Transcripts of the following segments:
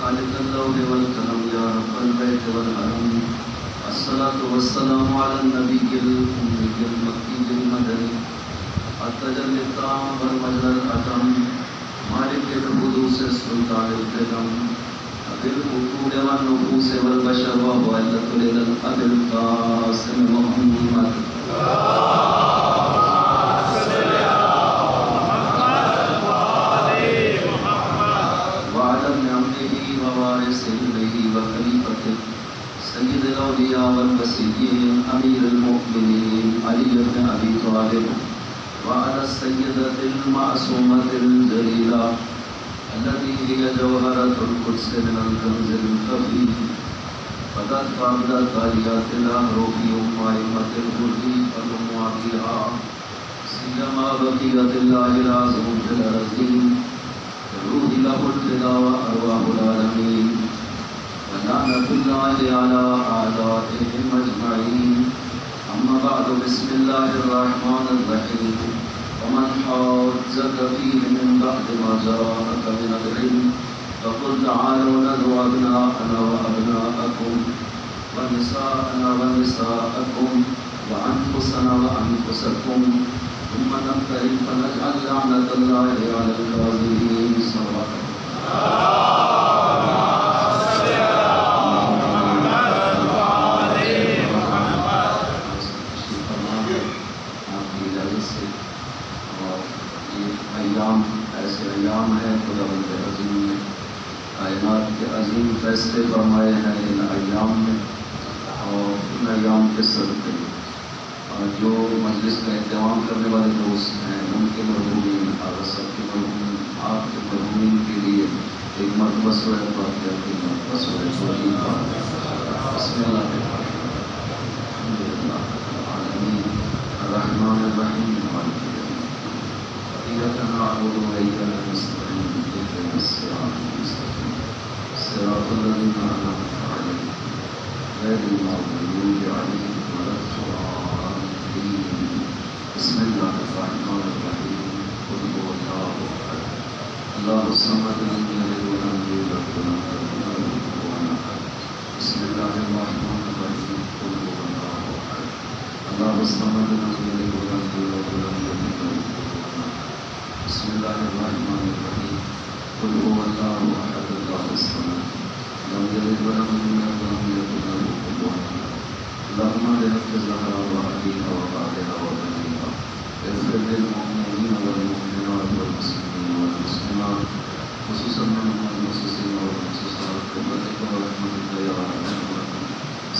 خالق اللوح والقلم يا رب البيت والحرم الصلاة والسلام على النبي الأمي المكي المدني التجلي التام والمجد الأتم مالك القدوس السلطان القدم أبي القلوب والنفوس والبشر وهو الذي أبي القاسم محمد سید الاولیاء والوصیین امیر المؤمنین علی بن ابی طالب وعلى السیدة المعصومة الجلیلہ التي هي جوہرة القدس من الكنز الخفی فقد قابلت تالیات الاحروف وقائمة الغرب والمواقعہ سیما بقیت اللہ العظم العظیم روح له الفداء وارواح العالمین ولعنة الله على أعدائهم أجمعين أما بعد بسم الله الرحمن الرحيم ومن حاجك فيه من بعد ما جاءك من العلم فقل تعالوا ندعو أبناءنا وأبناءكم ونساءنا ونساءكم وأنفسنا وأنفسكم ثم نبتهل فنجعل لعنة الله على الكاذبين صدق ایسے ایام ہیں خداوند عظیم نے کائنات کے عظیم فیصلے فرمائے ہیں ان ایام میں اور ان ایام کے صدقے اور جو مجلس کا اہتمام کرنے والے دوست ہیں ان کے مرحومین اور سب کے مرحومین آپ کے مرحومین کے لیے ایک مرتبہ سورہ فاتحہ کی مرتبہ سورہ فاتحہ بسم اللہ الرحمن الرحیم إياك نعبد وإياك نستعين اهدنا الصراط المستقيم صراط الذين أنعمت عليهم غير المغضوب عليهم ولا الضالين بسم الله الرحمن الرحيم قل هو الله أحد الله الصمد لم يلد ولم يولد ولم يكن له كفوا أحد بسم الله الرحمن الرحيم قل هو الله أحد الله الصمد لم يلد ولم يولد ولم يكن له بسم الله الرحمن الرحيم قل هو الله احد الله الصمد لم يلد ولم يولد ولم يكن له كفوا احد اللهم اهدنا الزهراء وابيها وبعدها وبنيها اغفر للمؤمنين والمؤمنات والمسلمين والمسلمات خصوصا من المسلمين والمسلمات برحمتك ورحمتك يا ارحم الراحمين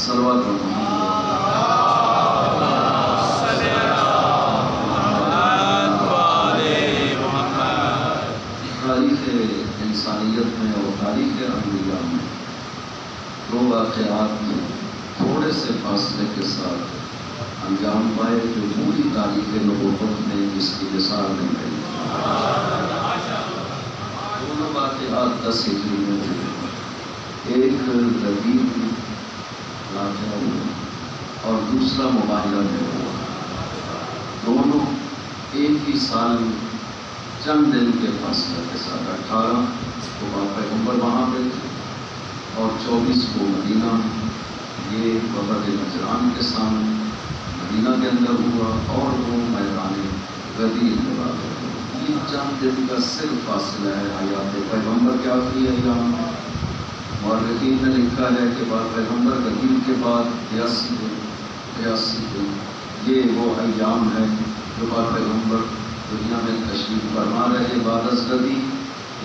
صلوات انسانیت میں اور تاریخ انبیاء میں دو واقعات تھوڑے سے فاصلے کے ساتھ انجام پائے جو پوری تاریخ نبوت میں جس کی مثال نہیں رہی. دونوں واقعات 10 ہجری میں ہوئے. ایک غدیر واقعہ ہوا اور دوسرا مباحلہ میں ہوا. دونوں ایک ہی سال چند دن کے فاصلے کے ساتھ 18 کو پیغمبر وہاں پہ تھے اور 24 کو مدینہ یہ وبر نجران کے سامنے مدینہ کے اندر ہوا اور وہ میدان غدیر کے بعد یہ چند دن کا صرف فاصلہ ہے حیات پیغمبر کے آخری ایام. مورخین نے لکھا ہے کہ بعد پیغمبر غدیر کے بعد 82 دن یہ وہ ایام ہے جو بعد پیغمبر دنیا میں تشریف فرما رہے بعد از غدیر.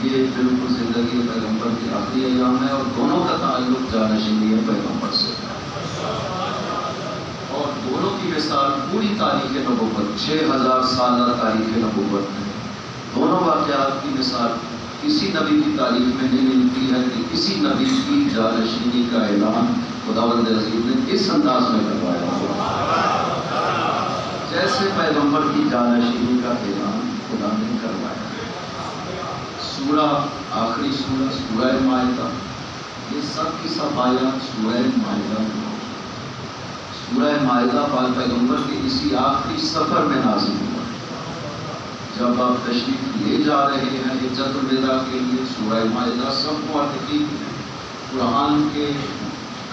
یہ بالکل زندگی پیغمبر کی آخری ایام ہے اور دونوں کا تعلق جانشینی ہے پیغمبر سے اور دونوں کی مثال پوری تاریخ نبوت 6000 سالہ تاریخ نبوت میں دونوں واقعات کی مثال کسی نبی کی تاریخ میں نہیں ملتی ہے کہ کسی نبی کی جانشینی کا اعلان خداوند عظیم نے اس انداز میں کروایا جیسے پیغمبر کی جانشینی کا اعلان خدا نے کروایا. سورہ آخری سورہ مائدہ یہ سب کی سب آیات سورہ مائدہ میں. سورہ مائدہ پاک پیغمبر کے اسی آخری سفر میں نازل ہوا. جب آپ تشریف لے جا رہے ہیں حجۃ الوداع کے لیے سورہ مائدہ سب موافقین قرآن کے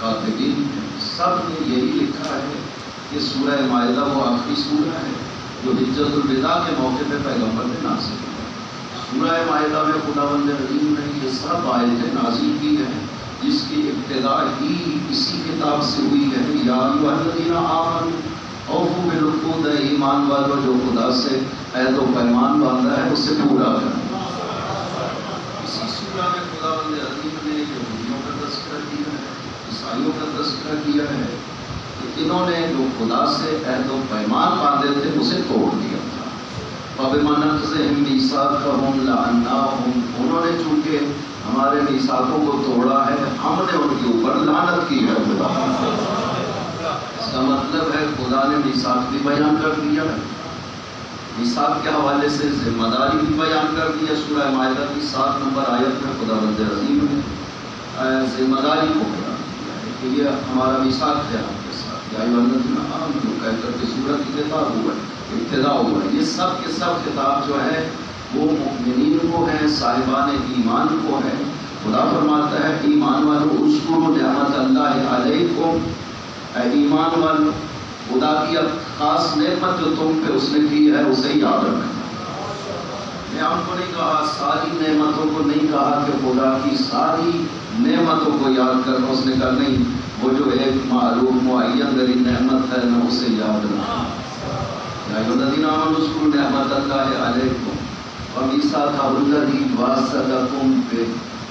کاتبین سب نے یہی لکھا ہے کہ سورہ مائدہ وہ آخری سورہ ہے جو حجت الوداع کے موقع پہ پیغمبر نے نازل کیا۔ سورہ مائدہ میں خداوند عظیم نے یہ سب آیتیں نازل کی ہیں جس کی ابتدا ہی اسی کتاب سے ہوئی ہے، یا ایھا الذین آمنوا اوفوا بالعقود، ایمان والو جو خدا سے عہد و پیمان باندھا ہے اسے پورا کرو۔ اسی سورہ میں خداوند عظیم نے یہودیوں کا تذکرہ کیا ہے، عیسائیوں کا تذکرہ کیا ہے کہ انہوں نے جو خدا سے عہد و پیمان باندھے تھے اسے توڑ دیا تھا۔ فَبِمَا نَقْضِهِم مِّيثَاقَهُمْ لَعَنَّاهُمْ، انہوں نے چونکہ ہمارے میثاقوں کو توڑا ہے ہم نے ان کے اوپر لعنت کی ہے۔ خدا اس کا مطلب ہے خدا نے میثاق بھی بیان کر دیا ہے، میثاق کے حوالے سے ذمہ داری بھی بیان کر دی ہے۔ سورہ مائدہ کی 7 نمبر آیت میں خداوند عظیم نے ذمہ داری کو بیان کیا ہے کہ یہ ہمارا میثاق ہے آپ کے ساتھ، یا ایھا الذین آمنوا کہہ کر کے سورہ کی کتاب ہوا ہے، ابتدا ہوا ہے۔ یہ سب کے سب خطاب جو ہے وہ مؤمنین کو ہے، صاحبان ایمان کو ہے۔ خدا فرماتا ہے ایمان والو اذکروا نعمت اللہ علیکم، اے ایمان والو خدا کی اب خاص نعمت جو تم پہ اس نے کی ہے اسے یاد رکھنا۔ نعمت کو نہیں کہا، ساری نعمتوں کو نہیں کہا کہ خدا کی ساری نعمتوں کو یاد کرنا، اس نے کہا نہیں، وہ جو ایک معروف معین گری نعمت ہے نہ اسے یاد رکھنا۔ یا ایھا الذین آمنوا اذکروا نعمت اللہ علیکم ومیثاقہ الذی واثقکم بہ،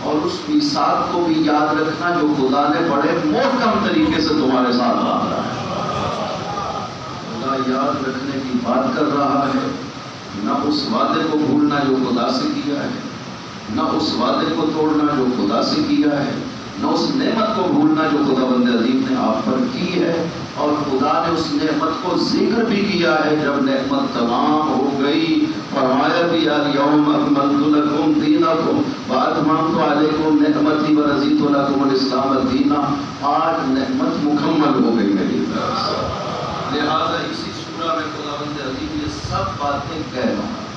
اور اس میثاق کو بھی یاد رکھنا جو خدا نے بڑے محکم طریقے سے تمہارے ساتھ باندھا ہے۔ خدا یاد رکھنے کی بات کر رہا ہے، نہ اس وعدے کو بھولنا جو خدا سے کیا ہے، نہ اس وعدے کو توڑنا جو خدا سے کیا ہے، نہ اس نعمت کو بھولنا جو خداوند عظیم نے آپ پر کی ہے۔ اور خدا نے اس نعمت کو ذکر بھی کیا ہے جب نعمت تمام ہو گئی، فرمایا بھی الیوم اکملت لکم دینکم واتممت علیکم نعمتی ورضیت لکم الاسلام دینا۔ آج نعمت مکمل ہو گئی میری طرف سے، لہذا اسی سورہ میں خداوند عظیم یہ سب باتیں کہہ رہا ہے۔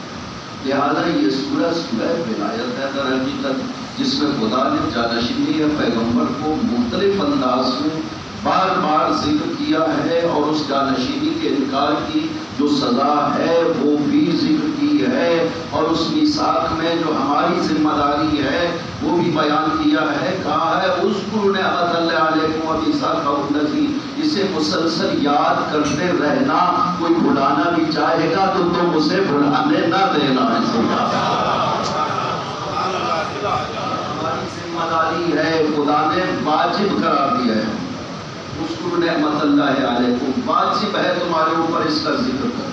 لہذا یہ سورہ سورہ ولایت ہے در حقیقت، جس میں خدا نے جانشینی پیغمبر کو مختلف انداز میں بار بار ذکر کیا ہے، اور اس جانشینی کے انکار کی جو سزا ہے وہ بھی ذکر کی ہے، اور اس میثاق میں جو ہماری ذمہ داری ہے وہ بھی بیان کیا ہے۔ کہا ہے اذکروا نعمت اللہ علیکم ومیثاقہ الذی، اسے مسلسل یاد کرتے رہنا، کوئی بھلانا بھی چاہے گا تو تم اسے بھلانے نہ دینا ہے۔ ہماری ذمہ داری ہے، خدا نے واجب قرار دیا ہے۔ اذکروا نعمت اللہ علیکم، واجب ہے تمہارے اوپر اس کا ذکر کرنا،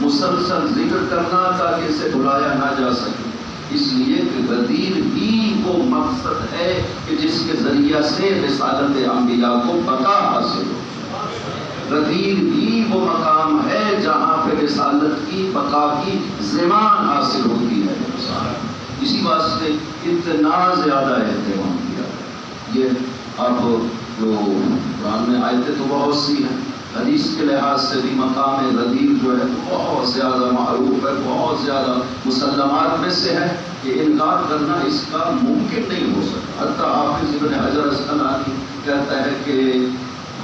مسلسل ذکر کرنا تاکہ اسے بھلایا نہ جا سکے۔ اس لیے کہ غدیر ہی وہ مقصد ہے کہ جس کے ذریعہ سے رسالت انبیاء کو بقا حاصل ہو۔ غدیر ہی وہ مقام ہے جہاں پہ رسالت کی بقا کی ضمان حاصل ہوتی ہے۔ اسی واسطے اتنا زیادہ اہتمام کیا ہے۔ یہ اب جو قرآن میں آیتیں تو بہت سی ہیں، حدیث کے لحاظ سے بھی مقام غدیر جو ہے بہت زیادہ معروف ہے، بہت زیادہ مسلمات میں سے ہے کہ انکار کرنا اس کا ممکن نہیں ہو سکتا۔ حتیٰ حافظ ابن حجر اسقلانی کہتا ہے کہ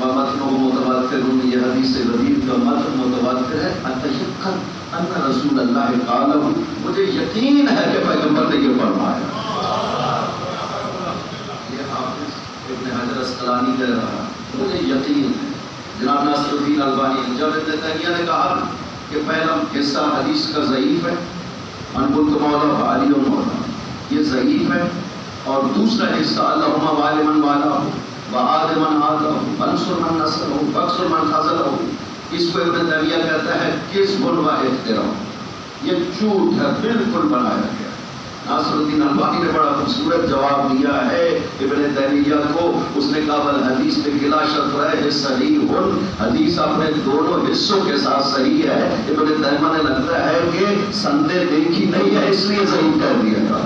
متن متواتر، یہ حدیث غدیر کا متن متواتر ہے، اتیقن ان رسول اللہ قال، مجھے یقین ہے کہ پیغمبر نے یہ فرمایا۔ یہ حافظ ابن حجر اسقلانی کہہ رہا، مجھے یقین ہے۔ جناب ناصر الدین البانی، جب ابن تیمیہ نے کہا کہ پہلا حصہ حدیث کا ضعیف ہے، ان کنت مولا علی و مولا، یہ ضعیف ہے، اور دوسرا حصہ اللہم والی من والا وعاد من عادہ وانصر من نصرہ واکسر من خذلہ، اس کو ابن تیمیہ کہتا ہے کذب و افتراء، یہ جھوٹ ہے، بالکل بنایا گیا۔ ناصر الدین البانی نے بڑا خوبصورت جواب دیا ہے ابن تیمیہ کو، اس نے کہا والحدیث بلا شطرہ صحیح، حدیث اپنے دونوں حصوں کے ساتھ صحیح ہے۔ ابن تیمیہ نے لگتا ہے کہ سندے دیکھی نہیں ہے اس لیے صحیح کہہ دیا تھا۔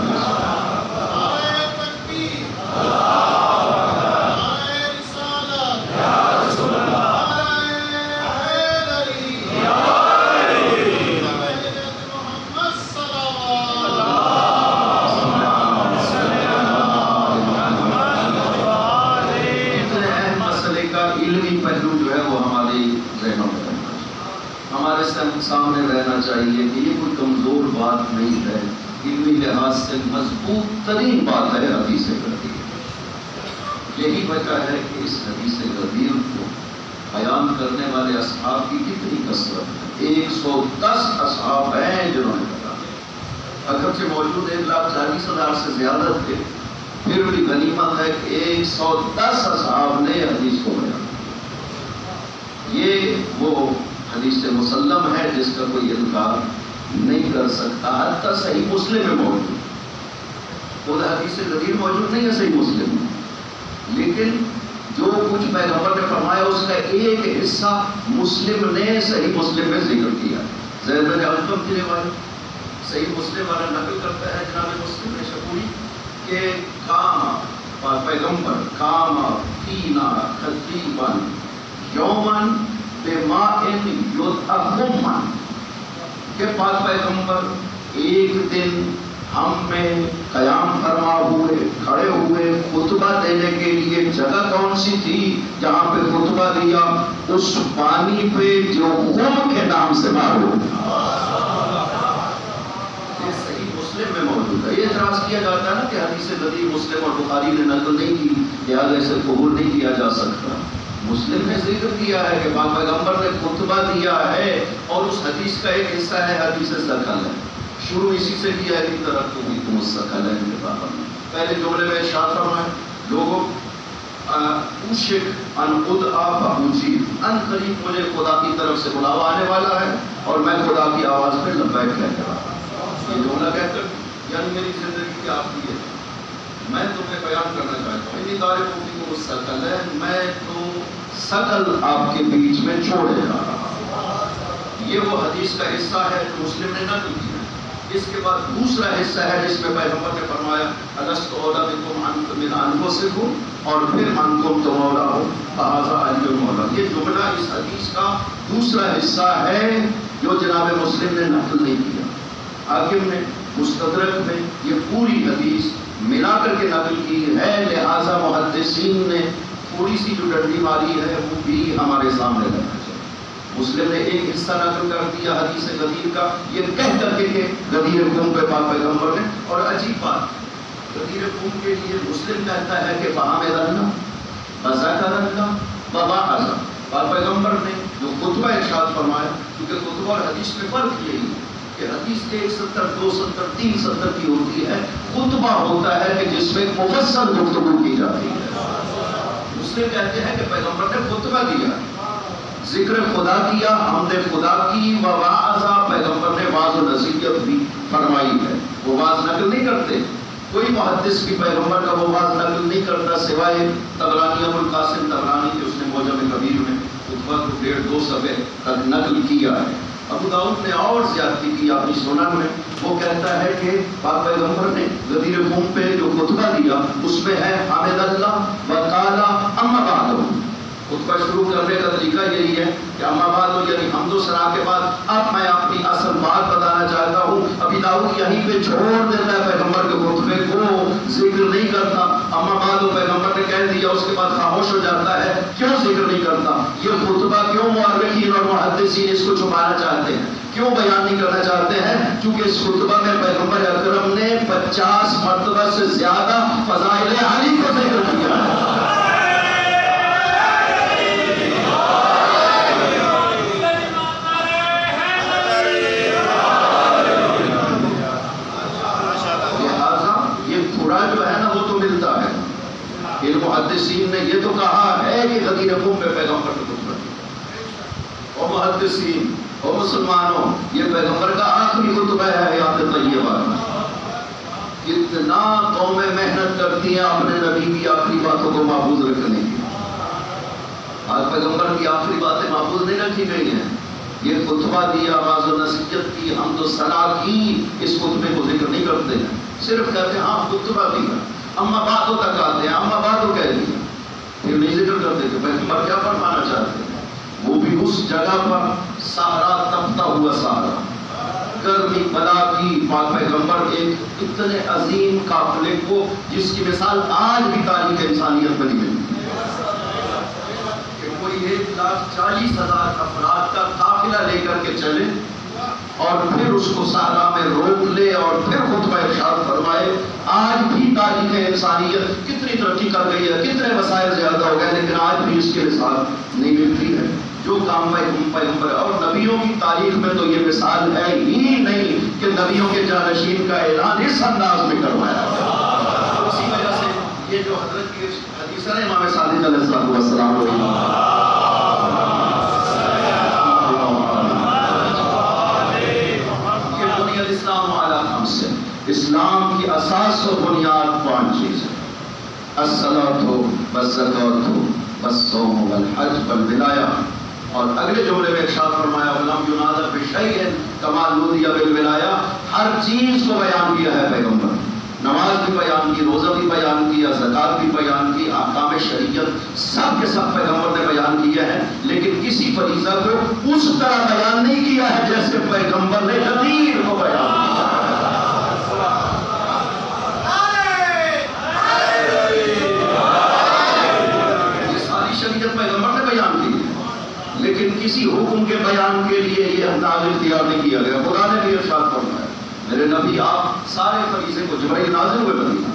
سامنے رہنا چاہیے کہ یہ کوئی کمزور بات نہیں ہے، علمی لحاظ سے مضبوط ترین بات ہے حدیث غدیر۔ یہی وجہ ہے کہ اس حدیث غدیر کو بیان کرنے والے اصحاب کی کتنی کثرت ہے، 110 اصحاب ہیں جنہوں نے بتایا۔ اگرچہ موجود 1,40,000 سے زیادہ تھے، پھر بھی غنیمت ہے کہ 110 اصحاب نے حدیث کو بیان کیا۔ یہ وہ حدیث مسلم ہے جس کا کوئی انکار نہیں کر سکتا، حتیٰ صحیح مسلم میں موجود۔ خود حدیث غدیر موجود نہیں ہے صحیح مسلم میں، لیکن جو کچھ پیغمبر نے فرمایا اس کا ایک حصہ مسلم نے صحیح مسلم میں ذکر کیا۔ زید بن ارقم کی روایت صحیح مسلم والا نقل کرتا ہے جناب مسلم نے شکوری کہ پیغمبر کاما فینا خطیباً یوماً بماء یطعمن، کہ پاک پیغمبر ایک دن ہم میں قیام فرما ہوئے کھڑے ہوئے خطبہ دینے کے لیے، جگہ کون سی تھی جہاں پہ خطبہ دیا؟ اس پانی پہ جو خم کے نام سے معروف۔ یہ صحیح مسلم میں موجود ہے۔ یہ اعتراض کیا جاتا ہے نا کہ حدیث غدیر مسلم اور بخاری نے نقل نہیں کی، لہٰذا اسے قبول نہیں کیا جا سکتا۔ مسلم نے ذکر کیا ہے کہ پاک پیغمبر نے خطبہ دیا ہے، اور اس حدیث کا ایک حصہ ہے حدیث ثقل ہے، شروع اسی سے کیا ہے کہ طرف بھی تم ثقل ہے کے بابا میں پہلے جملے میں ارشاد فرمائے لوگوں اوشک ان ادعا فاجیب، ان قریب مجھے خدا کی طرف سے بلاوا آنے والا ہے اور میں خدا کی آواز پہ لبیک کہہ رہا ہوں۔ یہ جملہ کہہ کر یعنی میری زندگی کی آپ کی ہے، میں تمہیں بیان کرنا چاہتا ہوں انی طارق فیکم ثقل ہے، میں تو ثقل آپ کے بیچ میں چھوڑے جا رہا ہوں۔ یہ وہ حدیث کا حصہ ہے جو مسلم نے نقل کیا۔ اس کے بعد دوسرا حصہ ہے جس میں پیغمبر نے فرمایا الست اولی بکم من انفسکم، اور پھر انتم تو مولا ہو فہذا علی المولا۔ یہ جملہ اس حدیث کا دوسرا حصہ ہے جو جناب مسلم نے نقل نہیں کیا۔ حاکم نے مستدرک میں یہ پوری حدیث ملا کر کے نقل کی ہے، لہذا محدثین نے تھوڑی سی جو ڈنڈی ماری ہے وہ بھی ہمارے سامنے رکھنا چاہیے۔ مسلم نے ایک حصہ نقل کر دیا حدیث غدیر کا، یہ کہہ کر کے کہ غدیر قوم پہ پاک پیغمبر نے، اور عجیب بات غدیر قوم کے لیے مسلم کہتا ہے کہ فحمد اللہ وذکر اللہ ووعظ، پاک پیغمبر نے جو خطبہ ارشاد فرمایا، کیونکہ خطبہ اور حدیث میں فرق یہی ہے کہ حدیث 170 270 370 کی ہوتی ہے، خطبہ ہوتا ہے کہ جس میں مفصل گفتگو کی جاتی ہے۔ مسلم کہتے ہیں کہ پیغمبر نے خطبہ دیا، ذکر خدا کیا، حمد خدا کی، وواعظ، پیغمبر نے واعظ و نصیحت بھی فرمائی ہے۔ وہ واعظ نقل نہیں کرتے، کوئی محدث بھی پیغمبر کا وہ واعظ نقل نہیں کرتا سوائے طبرانی ابو القاسم طبرانی کے، اس نے معجم کبیر میں خطبہ کو 1.5-2 صفحے تک نقل کیا ہے۔ ابو داؤد نے اور زیادتی کی اپنی سنن میں، وہ کہتا ہے کہ پاک پیغمبر نے غدیر قوم پہ جو خطبہ دیا اس میں ہے حمد اللہ وقال اما بعد۔ خطبہ شروع کرنے کا طریقہ یہی ہے کہ اما بعد یعنی حمد و ثنا کے بعد اب میں اپنی اصل بات بتانا چاہتا ہوں۔ ابی داؤد یہیں پہ چھوڑ دیتا ہے پیغمبر کے خطبے کو، ذکر نہیں کرتا۔ اما بعد پیغمبر نے کہہ دیا، اس کے بعد خاموش ہو جاتا ہے، کیوں ذکر نہیں کرتا؟ یہ خطبہ کیوں مؤرخین اور محدثین اس کو چھپانا چاہتے ہیں، کیوں بیان نہیں کرنا چاہتے ہیں؟ کیونکہ اس خطبہ میں پیغمبر اکرم نے 50 مرتبہ سے زیادہ فضائل علی کو ذکر کیا ہے۔ محدثین نے یہ تو کہا ہے کہ غدیر قوم پہ پیغمبر کا خطبہ دیا، اور محدثین اور مسلمانوں یہ پیغمبر کا آخری خطبہ ہے حیات طیبہ۔ اتنا قومیں محنت کرتی ہیں اپنے نبی کی آخری باتوں کو محفوظ رکھنے کی، آج پیغمبر کی آخری باتیں محفوظ نہیں رکھی گئی ہیں۔ یہ خطبہ دیا، واعظ و نصیحت کی، حمد و ثنا کی، اس خطبے کو ذکر نہیں کرتے ہیں، صرف کہتے ہیں ہاں خطبہ دیا، اما بعدوں تک آتے ہیں، اما بعدوں کہہ دیا، پھر نہیں ذکر کرتے کہ پیغمبر کیا فرمانا چاہتے ہیں۔ وہ بھی اس جگہ پر صحرا تپتا ہوا صحرا، گرمی بلا کی، پاک پیغمبر ایک اتنے عظیم قافلے کو جس کی مثال آج بھی تاریخ انسانیت میں نہیں ملتی کہ کوئی 1,40,000 افراد کا قافلہ لے کر کے چلے اور پھر اس کو صحرا میں روک لے اور پھر خطبہ ارشاد فرمائے. آج بھی تاریخ انسانیت کتنی ترقی کر گئی ہے، کتنے وسائل زیادہ ہو گئے، لیکن آج بھی اس کے مثال نہیں ملتی ہے جو کام پیغمبر. اور نبیوں کی تاریخ میں تو یہ مثال ہے ہی نہیں کہ نبیوں کے جانشین کا اعلان اس انداز میں کروایا. اسی وجہ سے یہ جو حضرت کی حدیث ہے امام صادق علیہ السلام اسلام کی اساس و بنیاد 5 چیز ہے. الصلاۃ والزکاۃ والصوم والحج والولایہ. اور اگلے جملے میں ارشاد فرمایا ولم ینادى بشیء کما نودی بالولایہ. ہر چیز کو بیان کیا ہے پیغمبر. نماز بھی بیان کی، روزہ بھی بیان کیا، زکات بھی بیان کی، احکام شریعت سب کے سب پیغمبر نے بیان کیا ہے. لیکن کسی فریضہ کو اس طرح بیان نہیں کیا ہے جیسے پیغمبر نے غدیر کو بیان کیا. لیکن کسی حکم کے بیان کے لیے یہ انداز اختیار نہیں کیا گیا. خدا نے بھی ارشاد فرمایا میرے نبی آپ سارے فریضے کو، جبرائیل نازل ہوئے مدینہ،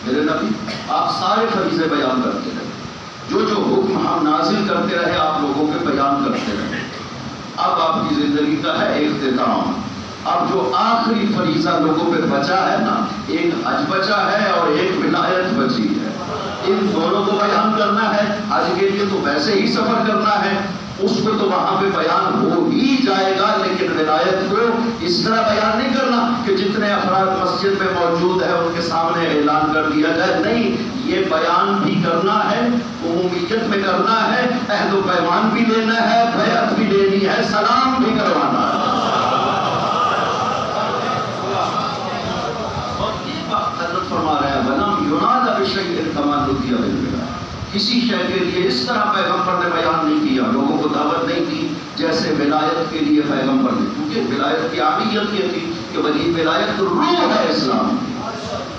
میرے نبی آپ سارے فریضے بیان کرتے رہے. جو جو حکم ہم نازل کرتے رہے آپ لوگوں کے بیان کرتے رہے. اب آپ کی زندگی کا ہے اختتام. اب جو آخری فریضہ لوگوں پہ بچا ہے نا، ایک حج بچا ہے اور ایک ولایت بچی ہے. ان دونوں کو بیان کرنا ہے. حج کے لیے تو ویسے ہی سفر کرنا ہے، اس کو تو وہاں پہ بیان ہو ہی جائے گا. لیکن ولایت کو اس طرح بیان نہیں کرنا کہ جتنے افراد مسجد میں موجود ہیں ان کے سامنے اعلان کر دیا جائے. نہیں، یہ بیان بھی کرنا ہے، عمومیت میں کرنا ہے، عہد و پیمان بھی لینا ہے، بیعت بھی لینی ہے، سلام بھی کروانا ہے. اور یہ بات حضرت فرما رہے ہیں وَلَمْ يُنَادَ بِشَيْءٍ كَمَا نُودِيَ بِالْوِلَایَةِ. کسی شے کے لیے اس طرح پیغمبر نے بیان نہیں کیا، لوگوں کو دعوت نہیں دی جیسے ولایت کے لیے پیغمبر نے. کیونکہ ولایت کی اہمیت یہ تھی کہ وہی ولایت روح ہے اسلام،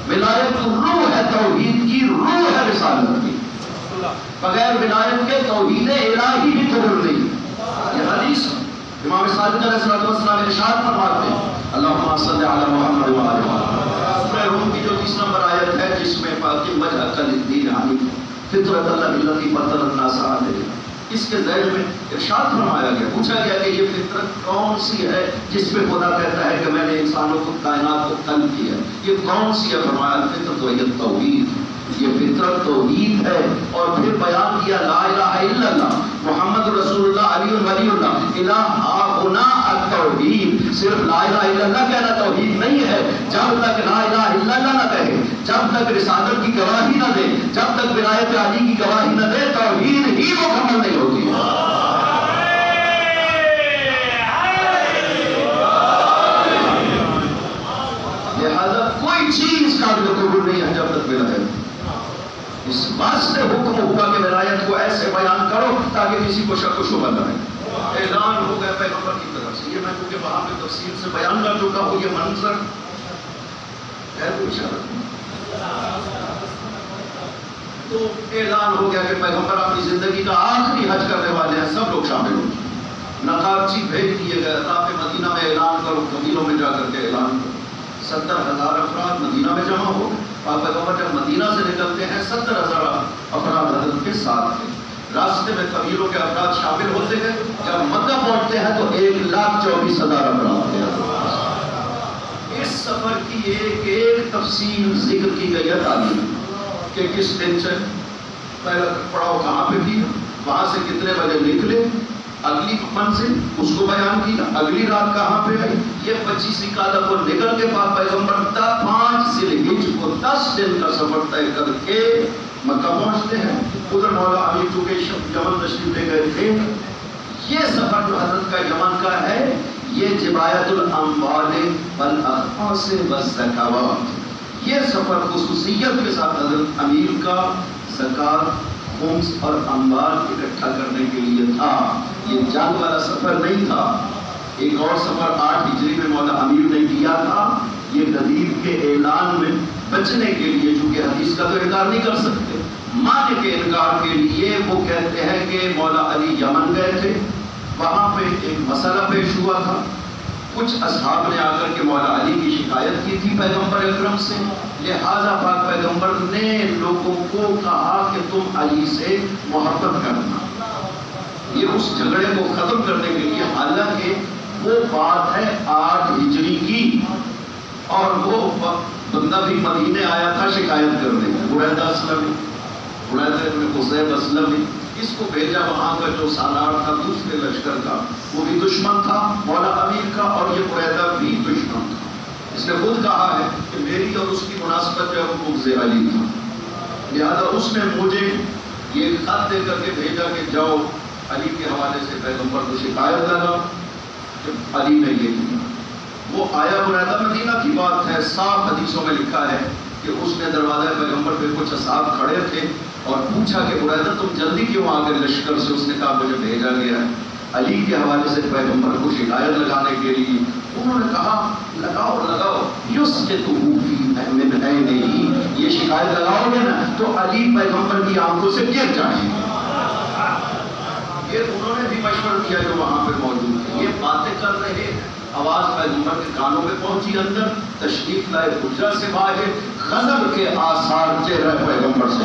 ولایت روح ہے توحید کی، روح ہے رسالت کی. بغیر ولایت کے توحید الہی بھی قبول نہیں. یہ حدیث امام صادق علیہ السلام ارشاد فرماتے ہیں اللہم صلی علی محمد و آل محمد. سورہ روم کی جو 30 نمبر آیت ہے جس میں فاطم وجہک للدین حنیفا فطرت اللہ التی فطر الناس علیہا، اس کے ذیل میں ارشاد فرمایا گیا، پوچھا گیا کہ یہ فطرت کون سی ہے جس پہ خدا کہتا ہے کہ میں نے انسانوں کو، کائنات کو خلق کیا، یہ کون سی ہے؟ فرمایا فطرت و یہ توحید. یہ فطرت توحید ہے. اور پھر بیان کیا لا الہ الا اللہ محمد رسول اللہ علی ولی اللہ الہ ہنا التوحید. صرف لا الہ الا اللہ کہنا توحید نہیں ہے. جب تک لا الہ الا اللہ نہ کہے، جب تک رسالت کی گواہی نہ دے، جب تک ولایت علی کی گواہی نہ دے، توحید ہی مکمل نہیں ہوتی. لہذا کوئی چیز قابل قبول نہیں ہے جب تک ولایت. اس واسطے حکم ہوا کہ ولایت کو ایسے بیان کرو تاکہ کسی کو شک و شبہ نہ رہے. اعلان ہو گیا پیغمبر کی طرف سے. یہ میں کیونکہ وہاں پہ تفصیل سے بیان کر چکا ہوں، یہ منظر ہے تو اشارہ. تو اعلان ہو گیا کہ پیغمبر اپنی زندگی کا آخری حج کرنے والے ہیں، سب لوگ شامل ہوں. نقابچی بھیج دیے گئے اطراف مدینہ میں اعلان کرو، قبیلوں میں جا کر کے اعلان کرو. 70,000 افراد مدینہ میں جمع ہو. اور پیغمبر جب مدینہ سے نکلتے ہیں 70,000 افراد حضرت کے ساتھ تھے. راستے میں قبیلوں کے افراد شامل ہوتے ہیں. جب مکہ پہنچتے ہیں تو 1,24,000 افراد تھے. اس سفر کی ایک ایک تفصیل ذکر کی گئی ہے تعلیم کہ کس دن سے پہلا پڑاؤ کہاں پہ کی، وہاں سے کتنے بجے نکلے، اگلی منزل اس کو بیان کیا، اگلی رات کہاں پہ آئی. یہ 25 قادہ کو نکل کے بعد پیغمبر 5 ذی الحجہ کو 10 دن کا سفر طے کر کے مکہ پہنچتے ہیں. ادھر مولا علی چونکہ یمن تشریف لے گئے تھے. یہ سفر جو حضرت کا یمن کا ہے یہ جبایت الاموال والاخماس والزکوات. یہ سفر خصوصیت کے ساتھ حضرت امیر کا زکات، خمس اور اموال اکٹھا کرنے کے لیے تھا. یہ جنگ والا سفر نہیں تھا. ایک اور سفر 8 ہجری میں مولا امیر نے کیا تھا. یہ غدیر کے اعلان میں بچنے کے لیے، چونکہ حدیث کا تو انکار نہیں کر سکتے، معنی کے انکار کے لیے وہ کہتے ہیں کہ مولا علی یمن گئے تھے. وہاں پہ ایک مسئلہ پیش ہوا تھا. کچھ اصحاب نے آ کر کے مولا علی کی شکایت کی تھی پیغمبر اکرم سے، لہذا پاک پیغمبر نے لوگوں کو کہا کہ تم علی سے محبت کرنا، یہ اس جھگڑے کو ختم کرنے کے لیے۔ حالانکہ وہ بات ہے 8 ہجری کی، اور وہ بندہ بھی مدینے آیا تھا شکایت کرنے، بریدہ اسلمی، بریدہ ابن قصیب اسلمی، اس کو بھیجا وہاں کا جو سالار تھا دوسرے لشکر کا، وہ بھی دشمن تھا مولا امیر کا، اور یہ بریدہ بھی دشمن تھا۔ اس نے خود کہا ہے کہ میری اور اس کی مناسبت جو ہے وہ بغض علی تھا، لہذا اس نے مجھے یہ خط دے کر کے بھیجا کہ جاؤ علی کے حوالے سے پیغمبر کو شکایت لگا کہ علی نے یہ کیا۔ وہ آیا بریدہ، مدینہ کی بات ہے، صاف حدیثوں میں لکھا ہے کہ اس نے دروازہ پیغمبر پہ کچھ اصحاب کھڑے تھے اور پوچھا کہ بریدہ تم جلدی کیوں آ گئے لشکر سے؟ اس نے کہا مجھے بھیجا گیا ہے علی کے حوالے سے پیغمبر کو شکایت لگانے کے لیے۔ انہوں نے کہا لگاؤ لگاؤ، یہ شکایت لگاؤ گے نا تو علی پیغمبر کی آنکھوں سے گر جائیں گے۔ یہ انہوں نے بھی مشورہ دیا جو وہاں پہ موجود تھے، یہ باتیں کر رہے، آواز پیغمبر کے کانوں میں پہنچی، اندر تشریف لائے حجرہ سے باہر، غضب کے آثار چہرہ پیغمبر سے۔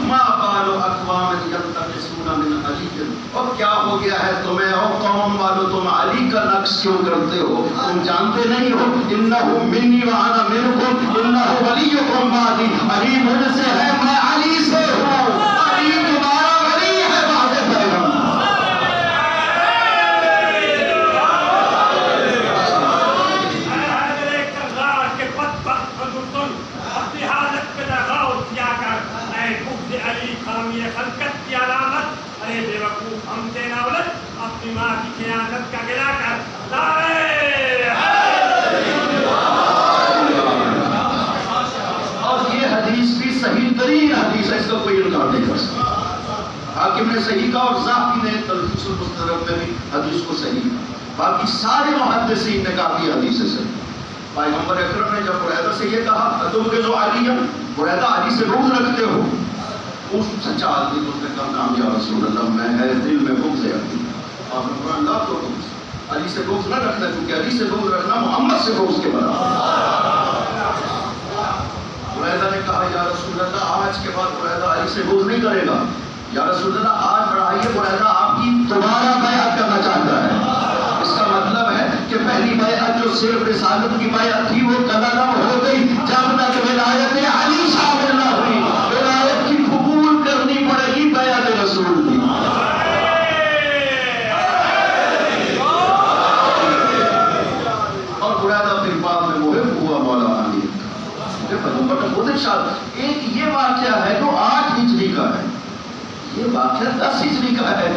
ما بال اقوام ينتقصون من علی، اور کیا ہو گیا ہے تمہیں، او قوم والو تم علی کا نقص کیوں کرتے ہو؟ تم جانتے نہیں ہو انہ منی وانا منکم، انہ ولیکم بعدی، علی مجھ سے ہے میں علی سے ہوں، علی تمہارا ولی ہے بعد پیغمبر۔ اپنی ماں کی خیانت کا گلا کر اور یہ حدیث بھی صحیح ترین حدیث ہے، اس کا کوئی انکار نہیں کر سکتا۔ حاکم نے صحیح کہا اور ذاہبی نے تلخیص المستدرک میں بھی حدیث کو صحیح کہا، باقی سارے محدثین نے کہا کہ حدیث ہے صحیح۔ پیغمبر اکرم نے جب بریدہ سے یہ کہا تم کے جو علی ہیں، بریدہ علی سے بغض رکھتے ہو، اس سچا آدمی تو اس نے کہا نام یا رسول اللہ میں ہے دل میں بغض ہے علی، آپ نے قرآن لا تو علی سے بغض نہ رکھنا، کیونکہ علی سے بغض رکھنا محمد سے بغض کے برابر۔ بریدہ نے کہا یا رسول اللہ، آج کے بعد بریدہ علی سے بغض نہیں کرے گا، یا رسول اللہ آج بڑھائیے، بریدہ آپ کی دوبارہ بیعت کرنا چاہتا ہے۔ اس کا مطلب ہے کہ پہلی بیعت جو صرف رسالت کی بیعت تھی وہ قدم ہو گئی، جب تک ولایت علی شامل نہ ہوئی، ولایت کی قبول کرنی پڑے گی بیعت رسول کی۔ اور بریدہ پھر بعد میں محب ہوا مولا علی۔ ایک یہ واقعہ ہے جو 8 ہجری کا ہے، یہ واقعہ 10 ہجری کا ہے،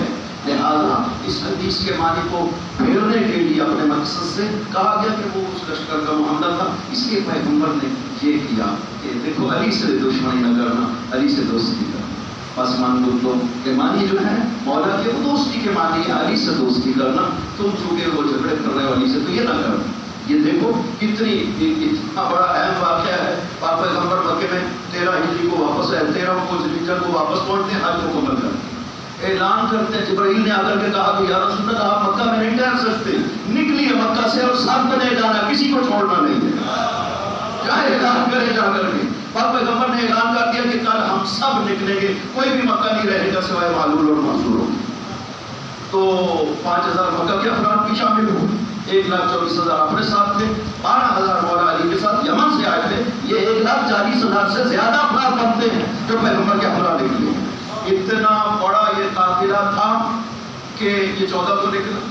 لہذا اس حدیث کے معنی کو پھیرنے کے لیے اپنے مقصد سے کہا گیا کہ وہ اس لشکر کا معاملہ تھا، اس لیے پیغمبر نے یہ کیا کہ دیکھو علی سے دشمنی نہ کرنا، علی سے دوستی کرنا۔ آسمان دوستوں کے معنی جو ہے مولا کے وہ دوستی کے معنی ہے، علی سے دوستی کرنا، تم چونکہ وہ جھگڑے کر رہے ہو علی سے تو یہ نہ کرنا۔ یہ دیکھو اتنا بڑا اہم واقعہ ہے، پاک پیغمبر مکے میں 13 ہجری کو واپس آئے، 13 کو ذوالحجہ کو واپس پہنچتے ہیں، حج مکمل کرتے ہیں، اعلان کرتے ہیں، جبرائیل نے آ کر کے کہا کہ یا رسول اللہ آپ مکہ میں نہیں ٹھہر سکتے، نکلیے مکہ سے اور سب کو لے جانا، کسی کو چھوڑنا نہیں ہے، چاہے اعلان کرے جا کر کے۔ پاک پیغمبر نے اعلان کر دیا کہ کل ہم سب نکلیں گے، کوئی بھی مکہ نہیں رہے گا سوائے معلول اور معذوروں۔ تو 5000 مکہ کے افراد بھی شامل ہوئے، 1,24,000 اپنے ساتھ تھے، 12,000 مولا علی کے ساتھ یمن سے آئے تھے، یہ 1,40,000 سے زیادہ افراد بنتے ہیں جو پیغمبر کے ہمراہ نکلے۔ اتنا بڑا یہ قافلہ تھا کہ یہ 14 کو نکلا،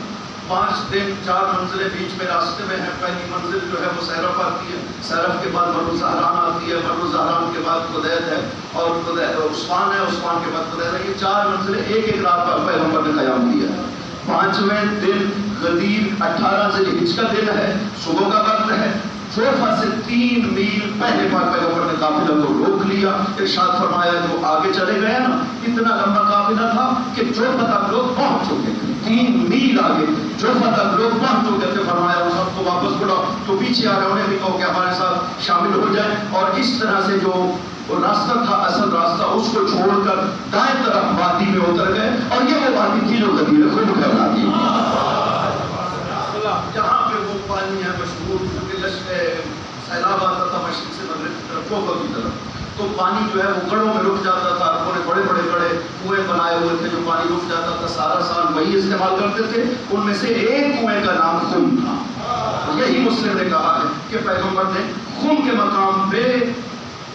5 دن 4 منزلیں بیچ میں راستے میں ہیں۔ پہلی منزل جو ہے وہ سیرف آتی ہے، سیرف کے بعد مر الزہران آتی ہے، مر الزہران کے بعد قدید ہے، اور عثمان ہے، عثمان کے بعد قدید ہے۔ یہ 4 منزلیں ایک ایک رات پر پیغمبر نے قیام کیا۔ 5ویں دن غدیر 18 ذی الحجہ کا دن ہے، صبح کا وقت ہے، جوفہ سے 3 میل پہلے پاک پیغمبر نے قافلہ کو روک لیا، ارشاد فرمایا جو آگے چلے گئے نا، اتنا لمبا قافلہ تھا کہ جوفہ تک لوگ پہنچ چکے تھے، 3 میل آگے جوفہ تک لوگ پہنچ چکے تھے۔ فرمایا ان سب کو واپس بلاؤ، تو پیچھے آ رہے انہیں بھی کہو کہ ہمارے ساتھ شامل ہو جائیں، اور اس طرح سے جو راستہ تھا اصل راستہ اس کو چھوڑ کر دائیں طرف وادی میں اتر گئے، اور یہ وہ وادی تھی جو غدیر خود کہلاتی ہے۔ جہاں پہ وہ پانی ہے مشہور کیونکہ سیلاب آتا تھا مشرق سے مغرب کی طرف کوفہ کی طرف، تو پانی جو ہے وہ گڑھوں میں رک جاتا تھا. انہوں نے بڑے بڑے گڑھے کنویں بنائے ہوئے تھے جو پانی رک جاتا تھا سارا سال وہی استعمال کرتے تھے. ان میں سے ایک کنویں کا نام خم تھا. یہی مسلم نے کہا ہے کہ پیغمبر نے خم کے مقام پہ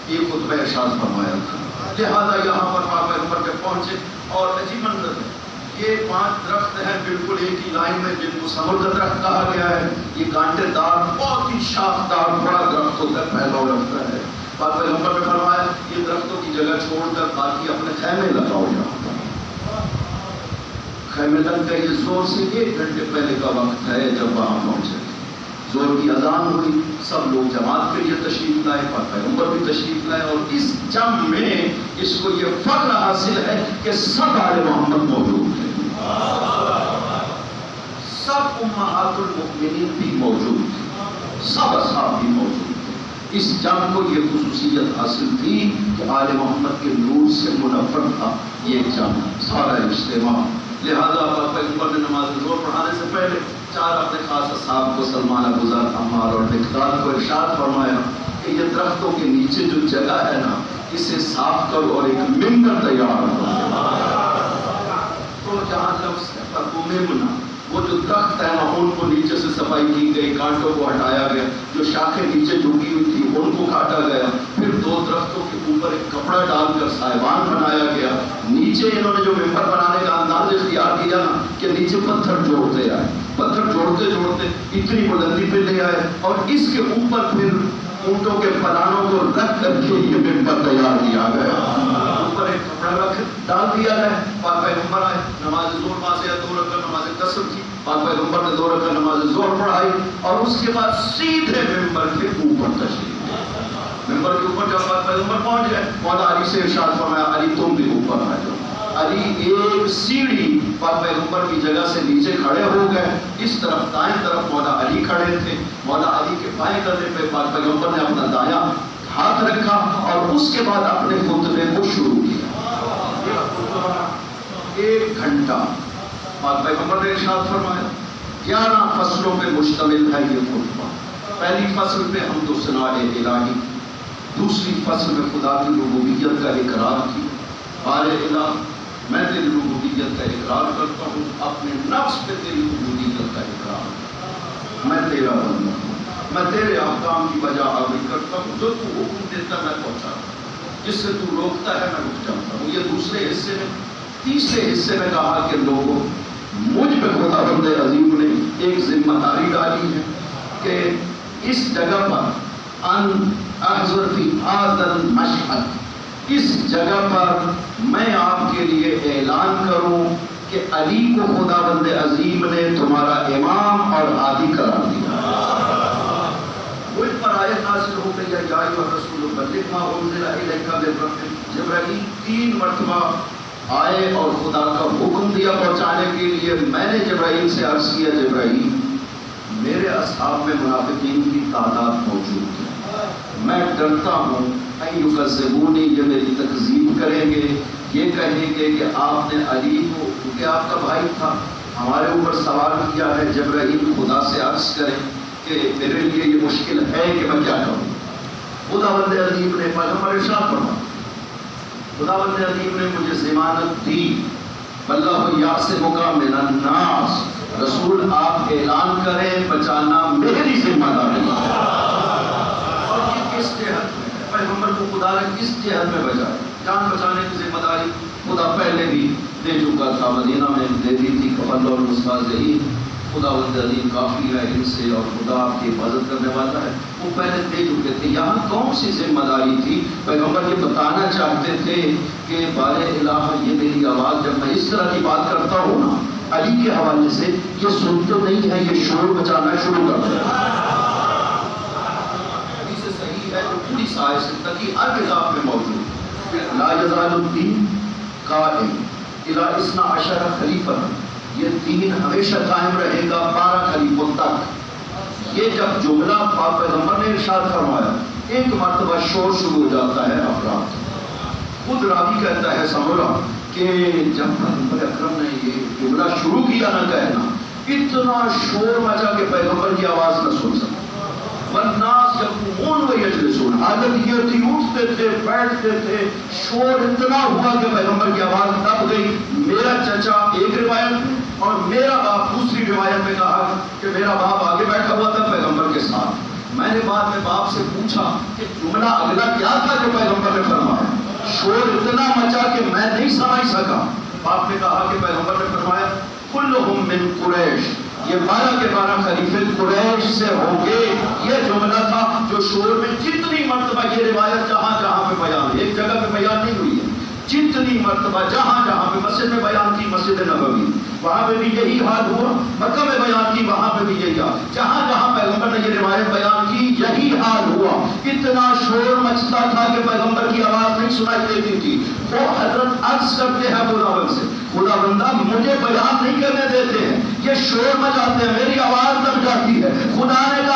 یہ خطبہ ارشاد فرمایا تھا. لہذا یہاں پر پیغمبر کے پہنچے اور عجیب منظر ہے. یہ 5 درخت ہیں بالکل ایک ہی لائن میں جن کو سمر کا درخت کہا گیا ہے. یہ کانٹے دار بہت ہی شاخدار بڑا درخت ہوتا ہے، پھیلاؤ رکھتا ہے. بات پیغمبر نے فرمایا یہ درختوں کی جگہ چھوڑ کر باقی اپنے خیمے لگاؤ. یہاں خیمے لگ گئے. زور سے 1 گھنٹے پہلے کا وقت ہے جب وہاں پہنچے. زور کی اذان ہوئی، سب لوگ جماعت کے لیے تشریف لائے، اور پیغمبر بھی تشریف لائے. اور اس جم میں اس کو یہ فخر حاصل ہے کہ سب آل محمد موجود ہیں، سب امہات المؤمنین بھی موجود تھے، سب اصحاب بھی موجود تھے. اس جنگ کو یہ خصوصیت حاصل تھی کہ آل محمد کے نور سے منور تھا یہ جنگ، سارا اجتماع. لہذا پیغمبر نے نماز ظہر پڑھانے سے پہلے 4 اپنے خاص اصحاب کو سلمان ابو ذر، عمار اور مقداد کو ارشاد فرمایا کہ یہ درختوں کے نیچے جو جگہ ہے نا اسے صاف کرو اور ایک ممبر تیار کرو. تو جہاں لفظ ہے وہ جو درخت ہے وہاں ان کو نیچے سے صفائی کی گئی، کانٹوں کو ہٹایا گیا، جو شاخیں نیچے جھکی ہوئی تھی ان کو کاٹا گیا. پھر 2 درختوں کے اوپر ایک کپڑا ڈال کر سائبان بنایا گیا. نیچے انہوں نے جو ممبر بنانے کا انداز اختیار کیا نا کہ نیچے پتھر جوڑتے آئے، پتھر جوڑتے جوڑتے اتنی بلندی پہ لے آئے اور اس کے اوپر پھر اونٹوں کے پلانوں کو رکھ کر کے یہ ممبر تیار کیا گیا. اوپر ایک کپڑا رکھ ڈال دیا ہے. پاک پیغمبر آئے، نماز ظہر پاس یا 2 رکعت نماز قصر کی. پاک پیغمبر نے 2 رکعت نماز ظہر پڑھائی اور اس کے بعد سیدھے ممبر کے اوپر تشریف لائے. ممبر کے اوپر جب پاک پیغمبر پہنچ گئے، مولا علی سے ارشاد فرمایا علی تم بھی اوپر آ جاؤ. علی ایک سیڑھی پاک پیغمبر کی جگہ سے نیچے کھڑے ہو گئے. اس طرف دائیں طرف مولا علی کھڑے تھے. مولا علی کے بائیں کندھے پہ پاک پیغمبر نے اپنا دایاں ہاتھ رکھا اور اس کے بعد اپنے خطبے کو شروع کیا. 1 گھنٹہ پاک پیغمبر نے ارشاد فرمایا. 11 فصلوں پہ مشتمل ہے یہ خطبہ. پہلی فصل پہ حمد و ثنا الہی، دوسری فصل میں خدا کی ربوبیت کا اقرار کی. بارے الہ میں تیری ربوبیت کا اقرار کرتا ہوں، اپنے نفس پہ تیری ربوبیت کا اقرار. میں تیرا بندہ ہوں، میں تیرے احکام کی بجا آوری کرتا ہوں. جو تو حکم دیتا میں پہنچاتا ہوں، جس سے تو روکتا ہے میں رک جاتا ہوں. یہ دوسرے حصے میں. تیسرے حصے میں کہا کہ لوگوں مجھ پہ خدا بند عظیم نے ایک ذمہ داری ڈالی ہے کہ اس جگہ پر ان احضر فی هذا المشهد، اس جگہ پر میں آپ کے لیے اعلان کروں کہ علی کو خدا بند عظیم نے تمہارا امام اور ہادی قرار دیا. وہ پر آیت نازل ہو گئی یا رسول بلغ ما انزل الیک من ربک. جبرائیل 3 مرتبہ آئے اور خدا کا حکم دیا پہنچانے کے لیے. میں نے جبرائیل سے عرض کیا جبرائیل میرے اصحاب میں منافقین کی تعداد موجود ہے، میں ڈرتا ہوں یکذبونی، یہ میری تکذیب کریں گے، یہ کہیں گے کہ آپ نے علی کو، کیونکہ آپ کا بھائی تھا، ہمارے اوپر سوال کیا ہے. جبرائیل خدا سے عرض کریں کہ میرے لیے یہ مشکل ہے کہ میں کیا کروں. خدا بند عظیم نے پیغمبر ارشاد فرمایا، خدا بند عظیم نے مجھے ضمانت دی واللہ یعصمک من الناس. رسول آپ اعلان کریں، بچانا میری ذمہ داری ہے. اور یہ کس جہت میں پیغمبر کو خدا نے کس جہت میں بچایا؟ جان بچانے کی ذمہ داری خدا پہلے بھی دے چکا تھا، مدینہ میں دے دی تھی. قبل اور مستعزین خدا بند عظیم کافی ہے ان سے اور خدا آپ کی حفاظت کرنے والا ہے، وہ پہلے دے چکے تھے. یہاں کون سی ذمہ داری تھی؟ پیغمبر یہ بتانا چاہتے تھے کہ بارے الہ یہ میری آواز جب میں اس طرح کی بات کرتا ہوں نا علی کے حوالے سے، یہ سن تو نہیں ہے، یہ شور بچانا شروع کر دیا. حدیث صحیح ہے جو پوری سائے سے تکی ہر کتاب میں موجود. لا یزال الدین قائم الی 12 خلیفہ، یہ دین ہمیشہ قائم رہے گا 12 خلیفوں تک. یہ جب جملہ پاک پیغمبر نے ارشاد فرمایا، ایک مرتبہ شور شروع ہو جاتا ہے افراد. خود راوی کہتا ہے سمورا کہ جب پیغمبر اکرم نے یہ جملہ شروع کیا نہ کہنا اتنا شور مچا کہ پیغمبر کی آواز نہ سن سکا. والناس یقومون ویجلسون، عادت یہ تھی اٹھتے تھے بیٹھتے تھے، شور اتنا ہوا کہ پیغمبر کی آواز دب گئی. میرا چچا ایک روایت اور میرا باپ دوسری روایت میں کہا کہ میرا باپ آگے بیٹھا ہوا تھا پیغمبر کے ساتھ. میں نے بعد میں باپ سے پوچھا کہ جملہ اگلا کیا تھا جو پیغمبر نے فرمایا. شور اتنا مچا کہ میں نہیں سمجھ سکا. باپ نے کہا کہ پیغمبر نے فرمایا کلہم من قریش، یہ 12 کے 12 خلیفے قریش سے ہوں گے. یہ جملہ تھا جو شور میں جتنی مرتبہ یہ روایت جہاں جہاں پہ بیان، ایک جگہ پہ بیان نہیں ہوئی ہے، جتنی مرتبہ جہاں جہاں پہ مسجد میں بیان کی، مسجد نبوی وہاں پہ بھی یہی حال ہوا، مکہ میں بیان کی وہاں پہ بھی یہی حال، جہاں جہاں پیغمبر نے یہ روایت بیان کی یہی حال ہوا. اتنا شور مچتا تھا کہ پیغمبر کی آواز نہیں سنائی دیتی تھی. وہ حضرت عرض کرتے ہیں خداوند سے، خدا بندہ مجھے بیان نہیں کرنے دیتے ہیں، یہ شور مچاتے ہیں، میری آواز دب جاتی ہے. خدا نے